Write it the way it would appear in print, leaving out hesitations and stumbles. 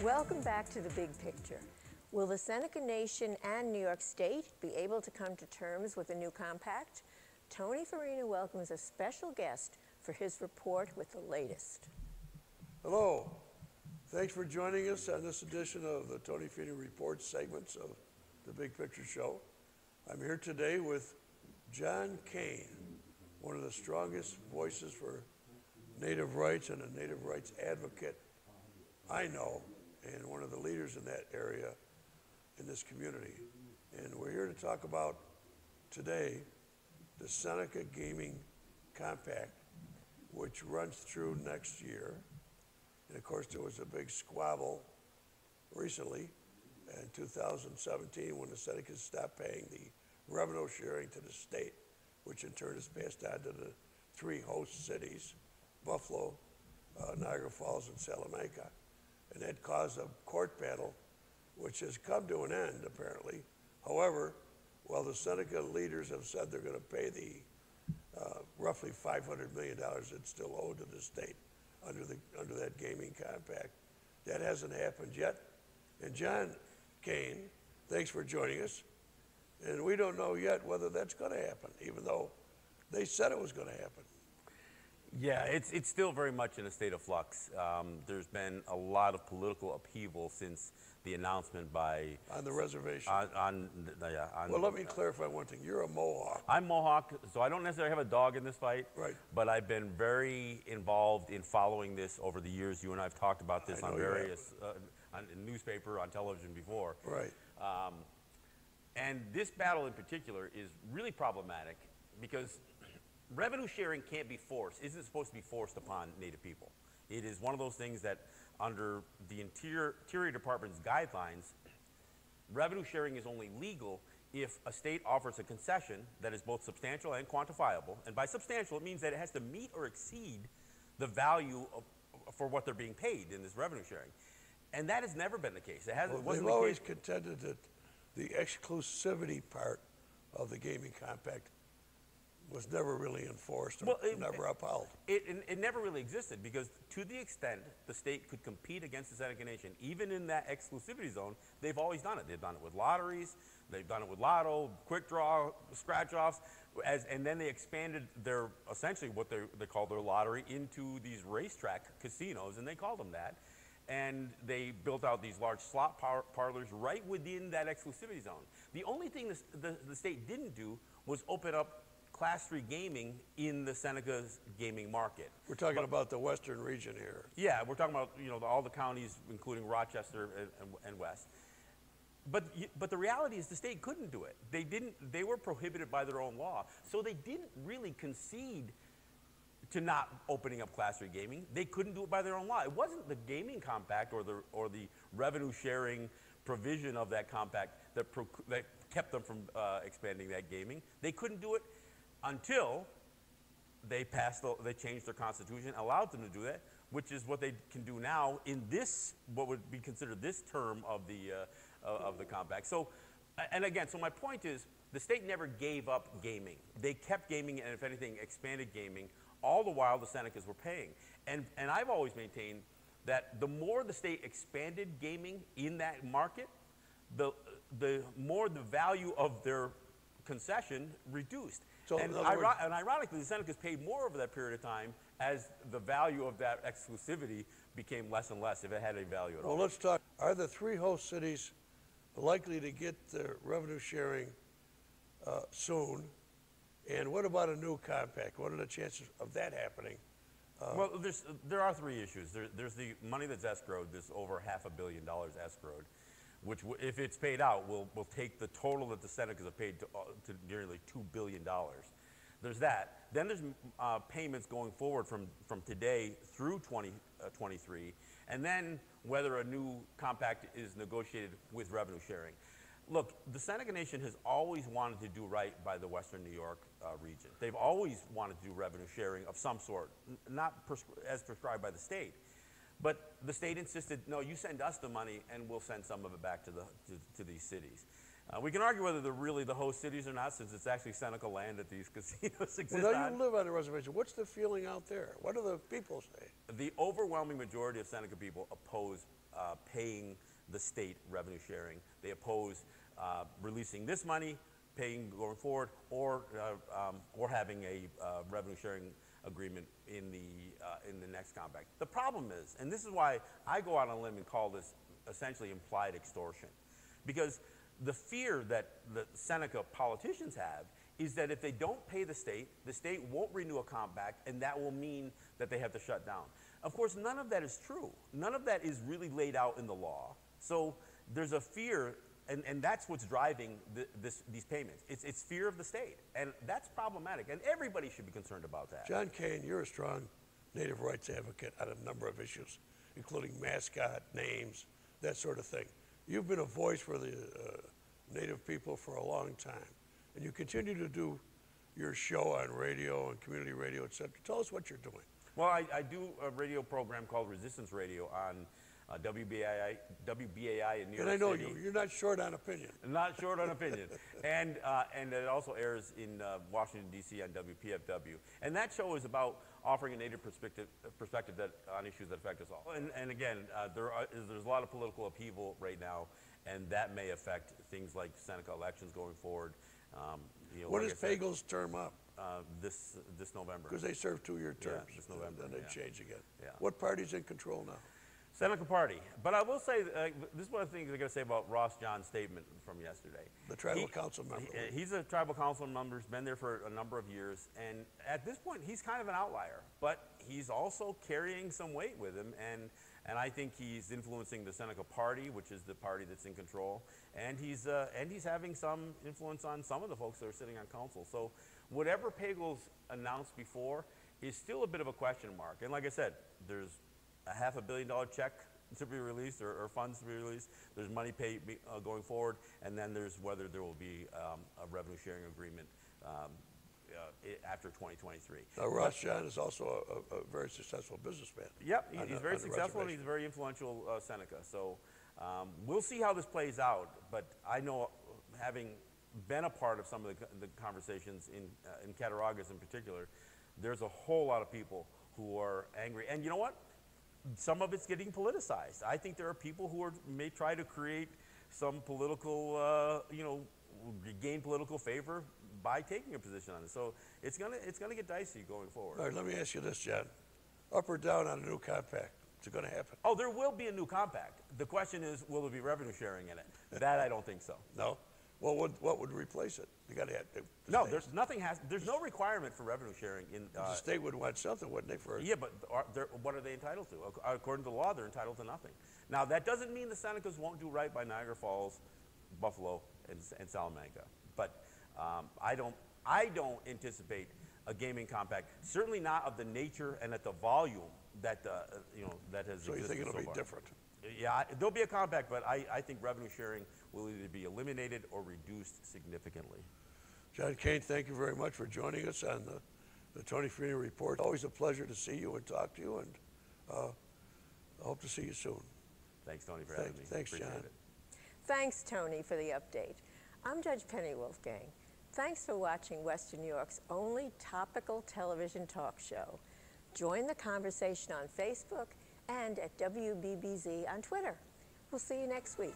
Welcome back to The Big Picture. Will the Seneca Nation and New York State be able to come to terms with a new compact? Tony Farina welcomes a special guest for his report with the latest. Hello. Thanks for joining us on this edition of the Tony Farina Report segments of The Big Picture Show. I'm here today with John Kane, one of the strongest voices for native rights and a native rights advocate I know, and one of the leaders in that area in this community. And we're here to talk about today the Seneca Gaming Compact, which runs through next year. And of course, there was a big squabble recently in 2017 when the Senecas stopped paying the revenue sharing to the state, which in turn is passed on to the three host cities, Buffalo, Niagara Falls, and Salamanca. And that caused a court battle, which has come to an end, apparently. However, while the Seneca leaders have said they're going to pay the roughly $500 million that's still owed to the state under that gaming compact, that hasn't happened yet. And John Kane, thanks for joining us. And we don't know yet whether that's going to happen, even though they said it was going to happen. Yeah, it's still very much in a state of flux. There's been a lot of political upheaval since the announcement by... On the reservation. Well, let me clarify one thing. You're a Mohawk. I'm Mohawk, so I don't necessarily have a dog in this fight. Right. But I've been very involved in following this over the years. You and I have talked about this on various, on newspaper, on television before. Right. And this battle in particular is really problematic because revenue sharing can't be forced, isn't supposed to be forced upon Native people. It is one of those things that under the Interior Department's guidelines, revenue sharing is only legal if a state offers a concession that is both substantial and quantifiable. And by substantial, it means that it has to meet or exceed the value for what they're being paid in this revenue sharing. And that has never been the case. It hasn't. Well, they've always contended that the exclusivity part of the gaming compact was never really enforced or never upheld. It never really existed because to the extent the state could compete against the Seneca Nation, even in that exclusivity zone, they've always done it. They've done it with lotteries, they've done it with lotto, quick draw, scratch-offs, and then they expanded their, essentially what they call their lottery into these racetrack casinos, and they called them that. And they built out these large slot parlors right within that exclusivity zone. The only thing the state didn't do was open up Class 3 gaming in the Seneca's gaming market. We're talking about the western region here. Yeah, we're talking about all the counties, including Rochester and West. But the reality is the state couldn't do it. They were prohibited by their own law, so they didn't really concede to not opening up Class 3 gaming. They couldn't do it by their own law. It wasn't the gaming compact or the revenue sharing provision of that compact that kept them from expanding that gaming. They couldn't do it until they changed their constitution, allowed them to do that, which is what they can do now in this, what would be considered this term of the compact. So, and again, so my point is, the state never gave up gaming. They kept gaming, and if anything, expanded gaming, all the while the Senecas were paying. And I've always maintained that the more the state expanded gaming in that market, the more the value of their concession reduced. So and ironically, the Senecas paid more over that period of time as the value of that exclusivity became less and less, if it had any value at all. Well, let's talk. Are the three host cities likely to get the revenue sharing soon? And what about a new compact? What are the chances of that happening? Well, there are three issues. There's the money that's escrowed, there's over $500 million escrowed, which, if it's paid out, will take the total that the Senecas have paid to nearly $2 billion. There's that. Then there's payments going forward from today through 2023, and then whether a new compact is negotiated with revenue sharing. Look, the Seneca Nation has always wanted to do right by the Western New York region. They've always wanted to do revenue sharing of some sort, not as prescribed by the state. But the state insisted, no, you send us the money and we'll send some of it back to these cities. We can argue whether they're really the host cities or not, since it's actually Seneca land that these casinos exist Well, now on. you live on the reservation. What's the feeling out there? What do the people say? The overwhelming majority of Seneca people oppose paying the state revenue sharing. They oppose releasing this money, paying going forward, or having a revenue sharing agreement in the next compact. The problem is, and this is why I go out on a limb and call this essentially implied extortion, because the fear that the Seneca politicians have is that if they don't pay the state won't renew a compact, and that will mean that they have to shut down. Of course, none of that is true. None of that is really laid out in the law. So there's a fear, and that's what's driving these payments. It's fear of the state, and that's problematic, and everybody should be concerned about that. John Kane, you're a strong native rights advocate on a number of issues, including mascot, names, that sort of thing. You've been a voice for the native people for a long time, and you continue to do your show on radio and community radio, et cetera. Tell us what you're doing. Well, I do a radio program called Resistance Radio on WBAI in New York City. And I know you're not short on opinion. Not short on opinion. And it also airs in Washington, D.C. on WPFW. And that show is about offering a native perspective that, on issues that affect us all. And again, there's a lot of political upheaval right now, and that may affect things like Seneca elections going forward. When is Pagel's term up? This November. Because they serve 2-year terms. Yeah, this November. Then they change again. Yeah. What party's in control now? Seneca Party. But I will say, this is one of the things I got to say about Ross John's statement from yesterday. The tribal council member. He's a tribal council member, he's been there for a number of years, and at this point, he's kind of an outlier. But he's also carrying some weight with him, and I think he's influencing the Seneca Party, which is the party that's in control, and he's having some influence on some of the folks that are sitting on council. So whatever Pagel's announced before is still a bit of a question mark. And like I said, there's a $500 million check to be released, or funds to be released. There's money paid going forward, and then there's whether there will be a revenue sharing agreement after 2023. Now, Ross John is also a very successful businessman. Yep, he's very successful, and he's a very influential Seneca. So we'll see how this plays out, but I know, having been a part of some of the conversations in Cattaraugus in particular, there's a whole lot of people who are angry. And you know what? Some of it's getting politicized. I think there are people who may try to create some political, gain political favor by taking a position on it. So it's gonna get dicey going forward. All right, let me ask you this, John. Up or down on a new compact? Is it going to happen? Oh, there will be a new compact. The question is, will there be revenue sharing in it? That I don't think so. No? Well, what would replace it? You got to have no. There's no requirement for revenue sharing in. The state would want something, wouldn't they? For yeah, but what are they entitled to? According to the law, they're entitled to nothing. Now, that doesn't mean the Senecas won't do right by Niagara Falls, Buffalo, and Salamanca. But I don't anticipate a gaming compact. Certainly not of the nature and at the volume that that has. So you think it'll so be far. different? Yeah, there'll be a compact, but I think revenue sharing will either be eliminated or reduced significantly. John Kane, thank you very much for joining us on the Tony Farina Report. Always a pleasure to see you and talk to you, and I hope to see you soon. Thanks, Tony, for having me. Thanks, Appreciate John. it. Thanks, Tony, for the update. I'm Judge Penny Wolfgang. Thanks for watching Western New York's only topical television talk show. Join the conversation on Facebook and at WBBZ on Twitter. We'll see you next week.